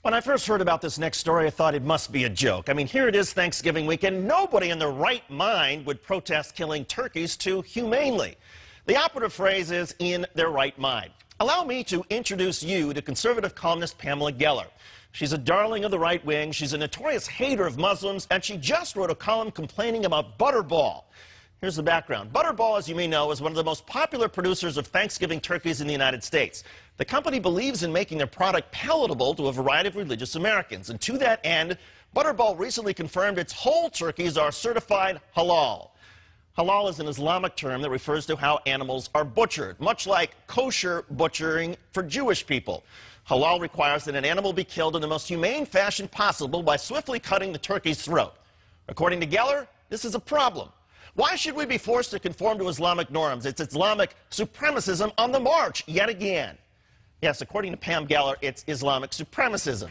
When I first heard about this next story, I thought it must be a joke. I mean, here it is Thanksgiving weekend. Nobody in their right mind would protest killing turkeys too humanely. The operative phrase is in their right mind. Allow me to introduce you to conservative columnist Pamela Geller. She's a darling of the right wing. She's a notorious hater of Muslims, and she just wrote a column complaining about Butterball. Here's the background. Butterball, as you may know, is one of the most popular producers of Thanksgiving turkeys in the United States. The company believes in making their product palatable to a variety of religious Americans. And to that end, Butterball recently confirmed its whole turkeys are certified halal. Halal is an Islamic term that refers to how animals are butchered, much like kosher butchering for Jewish people. Halal requires that an animal be killed in the most humane fashion possible by swiftly cutting the turkey's throat. According to Geller, this is a problem. Why should we be forced to conform to Islamic norms? It's Islamic supremacism on the march yet again. Yes, according to Pam Geller, it's Islamic supremacism.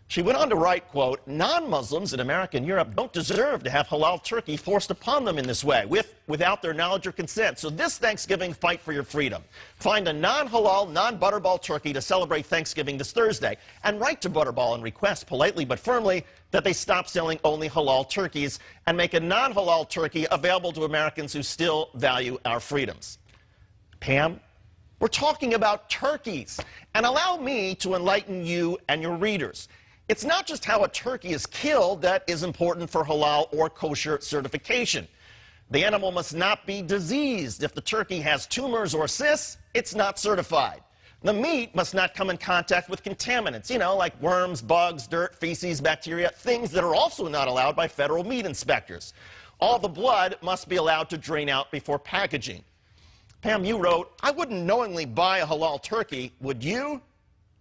She went on to write, quote, non-Muslims in America and Europe don't deserve to have halal turkey forced upon them in this way, without their knowledge or consent. So this Thanksgiving, fight for your freedom. Find a non-halal, non-Butterball turkey to celebrate Thanksgiving this Thursday, and write to Butterball and request politely but firmly that they stop selling only halal turkeys and make a non-halal turkey available to Americans who still value our freedoms. Pam, we're talking about turkeys, and allow me to enlighten you and your readers. It's not just how a turkey is killed that is important for halal or kosher certification. The animal must not be diseased. If the turkey has tumors or cysts, it's not certified. The meat must not come in contact with contaminants, like worms, bugs, dirt, feces, bacteria, things that are also not allowed by federal meat inspectors. All the blood must be allowed to drain out before packaging. Pam, you wrote, I wouldn't knowingly buy a halal turkey, would you?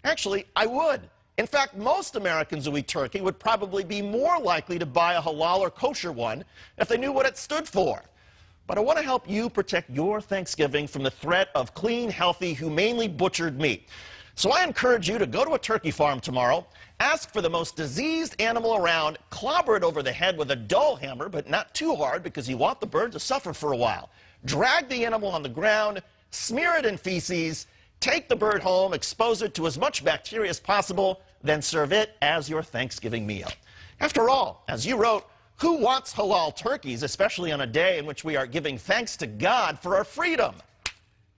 Actually, I would. In fact, most Americans who eat turkey would probably be more likely to buy a halal or kosher one if they knew what it stood for. But I want to help you protect your Thanksgiving from the threat of clean, healthy, humanely butchered meat. So I encourage you to go to a turkey farm tomorrow, ask for the most diseased animal around, clobber it over the head with a dull hammer, but not too hard because you want the bird to suffer for a while. Drag the animal on the ground, smear it in feces, take the bird home, expose it to as much bacteria as possible, then serve it as your Thanksgiving meal. After all, as you wrote, who wants halal turkeys, especially on a day in which we are giving thanks to God for our freedom?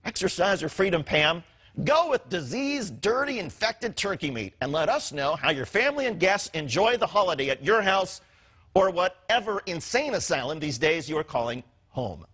Exercise your freedom, Pam. Go with diseased, dirty, infected turkey meat, and let us know how your family and guests enjoy the holiday at your house or whatever insane asylum these days you are calling home.